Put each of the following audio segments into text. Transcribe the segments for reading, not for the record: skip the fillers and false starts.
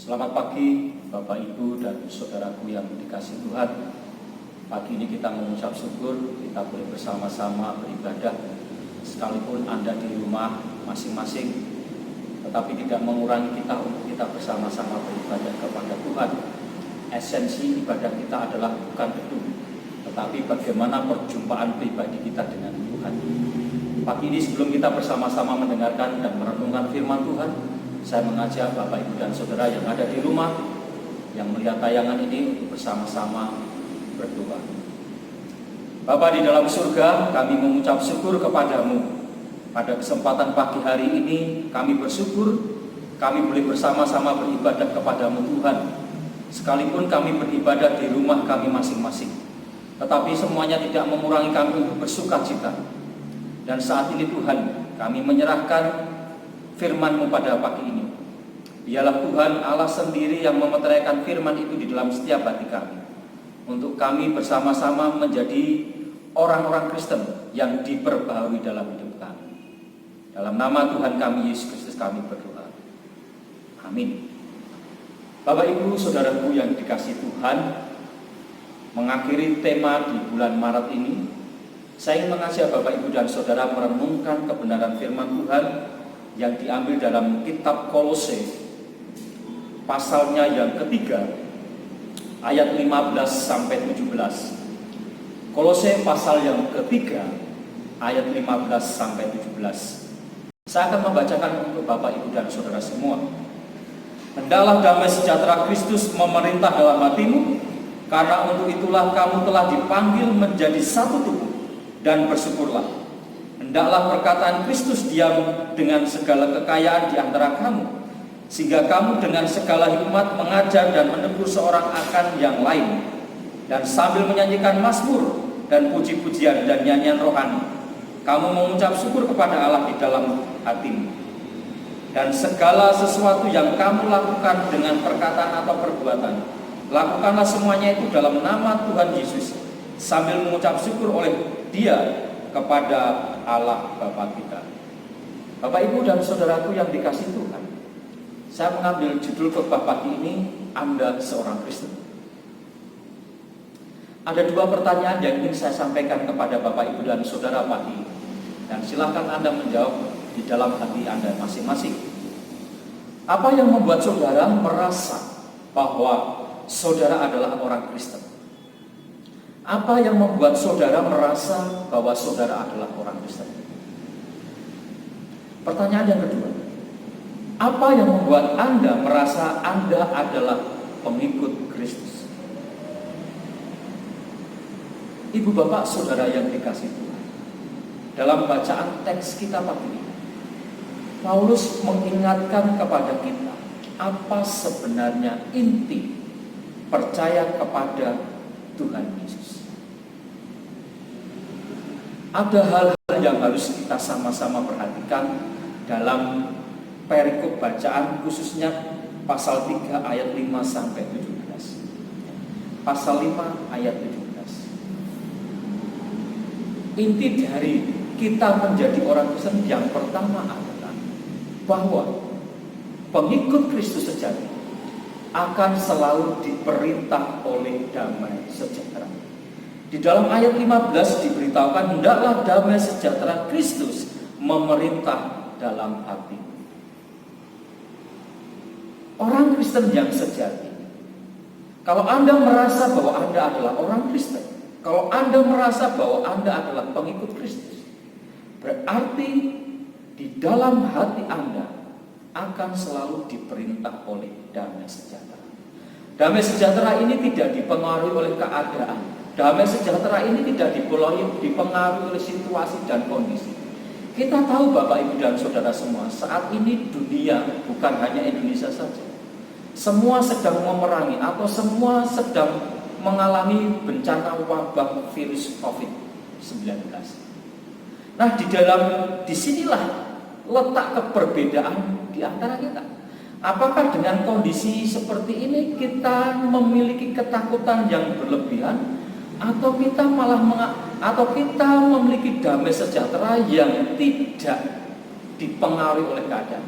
Selamat pagi Bapak Ibu dan saudaraku yang dikasihi Tuhan. Pagi ini kita mengucap syukur kita boleh bersama-sama beribadah. Sekalipun Anda di rumah masing-masing, tetapi tidak mengurangi kita untuk kita bersama-sama beribadah kepada Tuhan. Esensi ibadah kita adalah bukan itu, tetapi bagaimana perjumpaan pribadi kita dengan Tuhan. Pagi ini sebelum kita bersama-sama mendengarkan dan merenungkan firman Tuhan, saya mengajak Bapak Ibu dan Saudara yang ada di rumah, yang melihat tayangan ini untuk bersama-sama berdoa. Bapa di dalam surga, kami mengucap syukur kepadamu. Pada kesempatan pagi hari ini, kami bersyukur kami boleh bersama-sama beribadah kepadamu Tuhan. Sekalipun kami beribadah di rumah kami masing-masing, tetapi semuanya tidak mengurangi kami untuk bersukacita. Dan saat ini Tuhan, kami menyerahkan firman-Mu pada pagi ini. Biarlah Tuhan Allah sendiri yang memeteraikan firman itu di dalam setiap hati kami, untuk kami bersama-sama menjadi orang-orang Kristen yang diperbaharui dalam hidup kami. Dalam nama Tuhan kami Yesus Kristus kami berdoa. Amin. Bapak Ibu saudaraku yang dikasihi Tuhan, mengakhiri tema di bulan Maret ini, saya ingin mengajak Bapak Ibu dan Saudara merenungkan kebenaran firman Tuhan yang diambil dalam kitab Kolose, pasalnya yang ketiga, ayat 15 sampai 17. Kolose pasal yang ketiga, ayat 15 sampai 17. Saya akan membacakan untuk Bapak Ibu dan Saudara semua. Hendaklah damai sejahtera Kristus memerintah dalam hatimu, karena untuk itulah kamu telah dipanggil menjadi satu tubuh, dan bersyukurlah. Hendaklah perkataan Kristus diam dengan segala kekayaan di antara kamu, sehingga kamu dengan segala hikmat mengajar dan menegur seorang akan yang lain, dan sambil menyanyikan mazmur dan puji-pujian dan nyanyian rohani, kamu mengucap syukur kepada Allah di dalam hatimu. Dan segala sesuatu yang kamu lakukan dengan perkataan atau perbuatan, lakukanlah semuanya itu dalam nama Tuhan Yesus, sambil mengucap syukur oleh Dia kepada Allah Bapa kita. Bapak Ibu dan saudaraku yang dikasihi Tuhan, saya mengambil judul khotbah pagi ini, Anda seorang Kristen. Ada dua pertanyaan yang ingin saya sampaikan kepada Bapak Ibu dan Saudara pagi ini, dan silakan Anda menjawab di dalam hati Anda masing-masing. Apa yang membuat saudara merasa bahwa saudara adalah orang Kristen? Apa yang membuat saudara merasa bahwa saudara adalah orang Kristen? Pertanyaan yang kedua, apa yang membuat Anda merasa Anda adalah pengikut Kristus? Ibu bapak saudara yang dikasihi Tuhan, dalam bacaan teks kita pagi ini, Paulus mengingatkan kepada kita apa sebenarnya inti percaya kepada Tuhan Yesus. Ada hal-hal yang harus kita sama-sama perhatikan dalam perikop bacaan, khususnya pasal 3 ayat 5 sampai 17. Pasal 5 ayat 17. Inti dari kita menjadi orang Kristen yang pertama adalah bahwa pengikut Kristus sejati akan selalu diperintah oleh damai sejahtera. Di dalam ayat 15 diberitahukan, hendaklah damai sejahtera Kristus memerintah dalam hati. Orang Kristen yang sejati, kalau Anda merasa bahwa Anda adalah orang Kristen, kalau Anda merasa bahwa Anda adalah pengikut Kristus, berarti di dalam hati Anda akan selalu diperintah oleh damai sejahtera. Damai sejahtera ini tidak dipengaruhi oleh keadaan. Damai sejahtera ini tidak dipengaruhi oleh situasi dan kondisi. Kita tahu Bapak Ibu dan Saudara semua, saat ini dunia, bukan hanya Indonesia saja, semua sedang memerangi atau semua sedang mengalami bencana wabah virus COVID-19. Nah, disinilah letak keperbedaan di antara kita. Apakah dengan kondisi seperti ini kita memiliki ketakutan yang berlebihan, atau kita memiliki damai sejahtera yang tidak dipengaruhi oleh keadaan?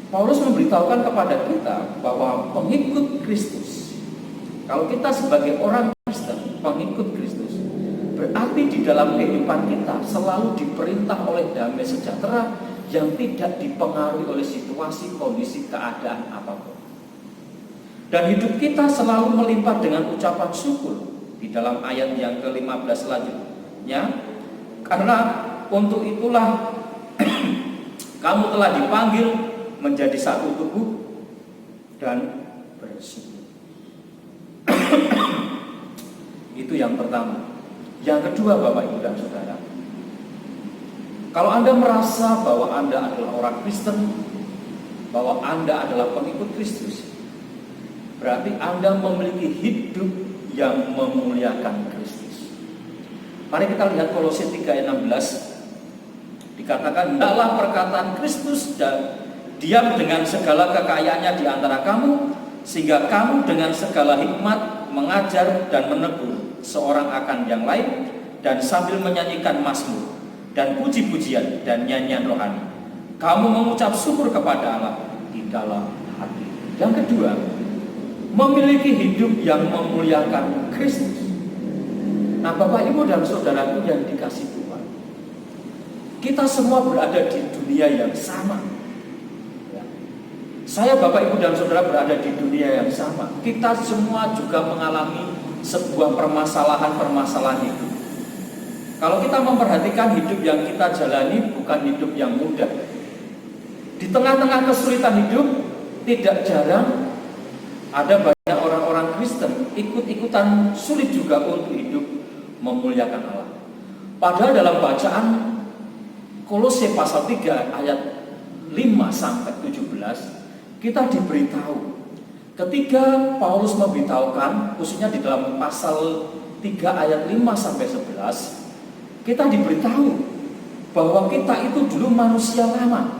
Paulus memberitahukan kepada kita bahwa pengikut Kristus, kalau kita sebagai orang Kristen, pengikut Kristus, berarti di dalam kehidupan kita selalu diperintah oleh damai sejahtera yang tidak dipengaruhi oleh situasi, kondisi, keadaan apapun. Dan hidup kita selalu melimpah dengan ucapan syukur. Di dalam ayat yang ke-15 selanjutnya, karena untuk itulah kamu telah dipanggil menjadi satu tubuh dan bersyukur. Itu yang pertama. Yang kedua, Bapak, Ibu, dan Saudara, kalau Anda merasa bahwa Anda adalah orang Kristen, bahwa Anda adalah pengikut Kristus, berarti Anda memiliki hidup yang memuliakan Kristus. Mari kita lihat Kolose 3 ayat 16. Dikatakan, hendaklah perkataan Kristus dan diam dengan segala kekayaannya di antara kamu, sehingga kamu dengan segala hikmat mengajar dan menegur seorang akan yang lain, dan sambil menyanyikan mazmur dan puji-pujian dan nyanyian rohani, kamu mengucap syukur kepada Allah di dalam hati. Yang kedua, memiliki hidup yang memuliakan Kristus. Nah, Bapak, Ibu, dan saudaraku yang dikasih Tuhan, kita semua berada di dunia yang sama. Saya, Bapak, Ibu, dan saudara berada di dunia yang sama. Kita semua juga mengalami sebuah permasalahan hidup. Kalau kita memperhatikan hidup yang kita jalani bukan hidup yang mudah. Di tengah-tengah kesulitan hidup, tidak jarang ada banyak orang-orang Kristen ikut-ikutan sulit juga untuk hidup memuliakan Allah. Padahal dalam bacaan Kolose pasal 3 ayat 5-17, kita diberitahu ketika Paulus memberitahukan, khususnya di dalam pasal 3 ayat 5-11, kita diberitahu bahwa kita itu dulu manusia lama.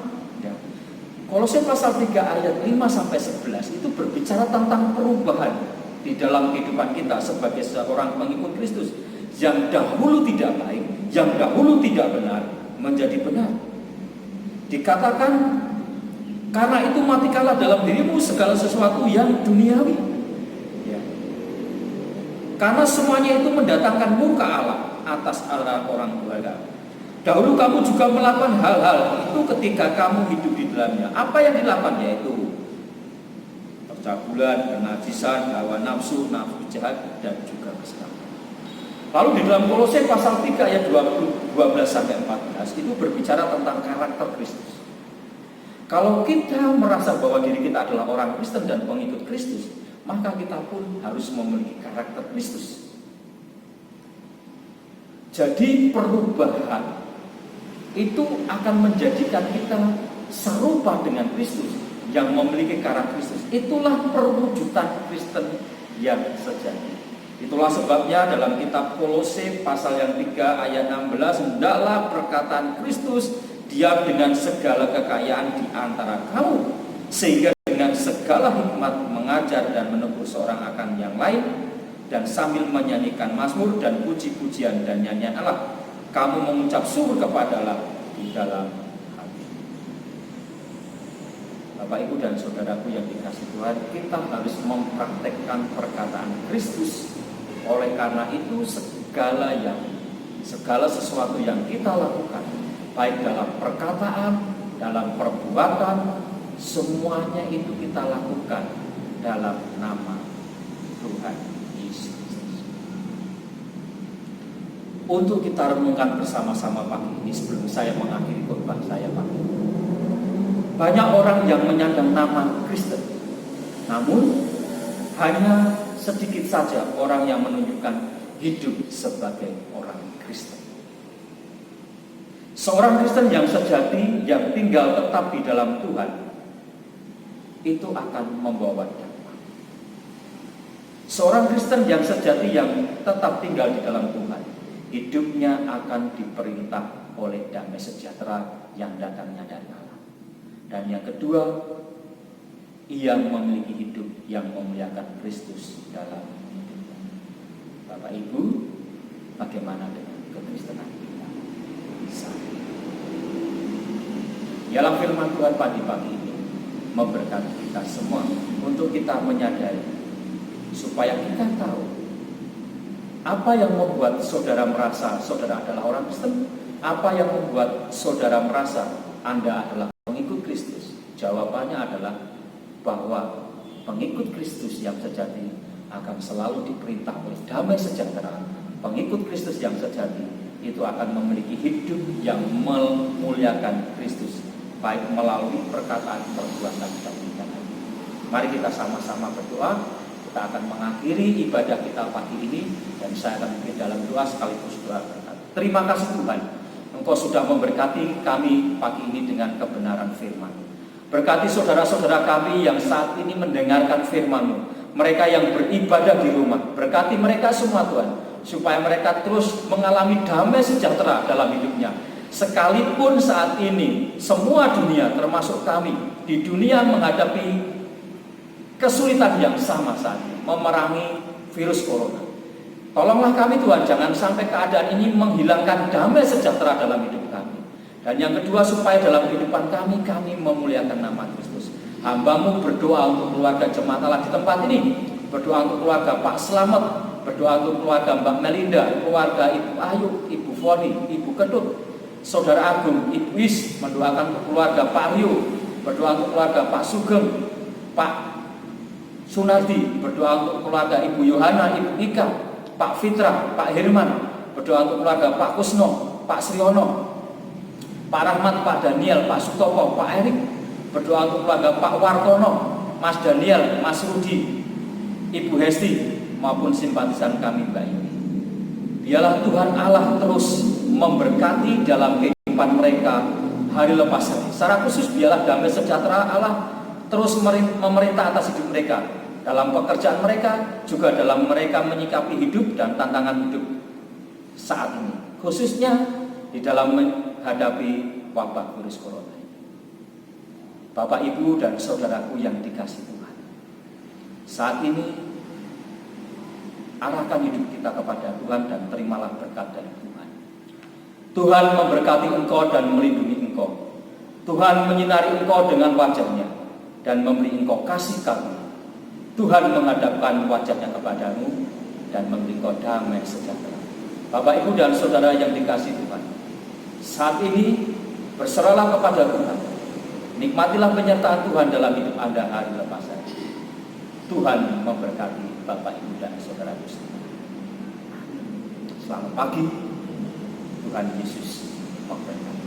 Kolose pasal 3 ayat 5-11 itu berbicara tentang perubahan di dalam kehidupan kita sebagai seorang pengikut Kristus. Yang dahulu tidak baik, yang dahulu tidak benar, menjadi benar. Dikatakan, karena itu matikanlah dalam dirimu segala sesuatu yang duniawi. Ya. Karena semuanya itu mendatangkan muka Allah atas orang tua kamu. Dahulu kamu juga melakukan hal-hal itu ketika kamu hidup di dalamnya. Apa yang dilakukan? Yaitu percabulan, kenajisan, hawa nafsu, nafsu jahat, dan juga keselamatan. Lalu di dalam Kolose pasal 3 ayat 12-14 itu berbicara tentang karakter Kristus. Kalau kita merasa bahwa diri kita adalah orang Kristen dan pengikut Kristus, maka kita pun harus memiliki karakter Kristus. Jadi perubahan itu akan menjadikan kita serupa dengan Kristus yang memiliki karakter Kristus. Itulah perwujudan Kristen yang sejati. Itulah sebabnya dalam kitab Kolose pasal yang 3 ayat 16, hendaklah perkataan Kristus diam dengan segala kekayaan di antara kamu, sehingga dengan segala hikmat mengajar dan menegur seorang akan yang lain, dan sambil menyanyikan mazmur dan puji-pujian dan nyanyian Allah, kamu mengucap syukur kepada Allah di dalam hati. Bapak, Ibu, dan saudaraku yang dikasih Tuhan, kita harus mempraktekkan perkataan Kristus. Oleh karena itu segala sesuatu yang kita lakukan, baik dalam perkataan, dalam perbuatan, semuanya itu kita lakukan dalam nama Tuhan Yesus. Untuk kita renungkan bersama-sama pagi ini sebelum saya mengakhiri khotbah saya pagi ini. Banyak orang yang menyandang nama Kristen, namun hanya sedikit saja orang yang menunjukkan hidup sebagai orang Kristen. Seorang Kristen yang sejati, yang tinggal tetap di dalam Tuhan, itu akan membawa damai. Seorang Kristen yang sejati, yang tetap tinggal di dalam Tuhan, hidupnya akan diperintah oleh damai sejahtera yang datangnya dari Allah. Dan yang kedua, ia memiliki hidup yang memuliakan Kristus dalam hidupnya. Bapak, Ibu, bagaimana dengan kekristenan kita? Ialah firman Tuhan pagi-pagi ini. memberkati kita semua untuk kita menyadari, supaya kita tahu apa yang membuat saudara merasa saudara adalah orang Kristen, apa yang membuat saudara merasa Anda adalah pengikut Kristus. Jawabannya adalah bahwa pengikut Kristus yang sejati akan selalu diperintah oleh damai sejahtera. Pengikut Kristus yang sejati itu akan memiliki hidup yang memuliakan Kristus, baik melalui perkataan, perbuatan, dan tindakan. Mari kita sama-sama berdoa. Kita akan mengakhiri ibadah kita pagi ini, dan saya akan memimpin dalam doa sekaligus doa berkat. Terima kasih Tuhan, Engkau sudah memberkati kami pagi ini dengan kebenaran firman. Berkati saudara-saudara kami yang saat ini mendengarkan firman-Mu, mereka yang beribadah di rumah. Berkati mereka semua Tuhan, supaya mereka terus mengalami damai sejahtera dalam hidupnya. Sekalipun saat ini semua dunia termasuk kami di dunia menghadapi kesulitan yang sama saat ini, memerangi virus corona. Tolonglah kami Tuhan, jangan sampai keadaan ini menghilangkan damai sejahtera dalam hidup kami. Dan yang kedua, supaya dalam kehidupan kami memuliakan nama Kristus. Hamba-Mu berdoa untuk keluarga jemaat Allah di tempat ini, berdoa untuk keluarga Pak Slamet, berdoa untuk keluarga Mbak Melinda, keluarga Ibu Ayu, Ibu Foni, Ibu Kedut, Saudara Agung, Ibu Is, mendoakan untuk keluarga Pak Rio, berdoa untuk keluarga Pak Sugeng, Pak Sunardi, berdoa untuk keluarga Ibu Yohana, Ibu Ika, Pak Fitra, Pak Herman, berdoa untuk keluarga Pak Kusno, Pak Sriono, Pak Rahmat, Pak Daniel, Pak Sutopo, Pak Erik, berdoa untuk keluarga Pak Wartono, Mas Daniel, Mas Rudi, Ibu Hesti, maupun simpatisan kami Mbak Yuni. Biarlah Tuhan Allah terus memberkati dalam kehidupan mereka hari lepas hari. Secara khusus biarlah damai sejahtera Allah terus memerintah atas hidup mereka, dalam pekerjaan mereka, juga dalam mereka menyikapi hidup dan tantangan hidup saat ini, khususnya di dalam menghadapi wabah virus corona. Bapak, Ibu, dan saudaraku yang dikasihi Tuhan, saat ini arahkan hidup kita kepada Tuhan dan terimalah berkat dari Tuhan. Tuhan memberkati engkau dan melindungi engkau. Tuhan menyinari engkau dengan wajah-Nya dan memberi engkau kasih karunia. Tuhan menghadapkan wajah-Nya kepadamu dan memberi engkau damai sejahtera. Bapak, Ibu, dan saudara yang dikasihi Tuhan, saat ini berserahlah kepada Tuhan. Nikmatilah penyertaan Tuhan dalam hidup Anda hari lepas hari. Tuhan memberkati Bapak, Ibu, dan saudara-saudara semua. Selamat pagi. Tuhan Yesus memberkati.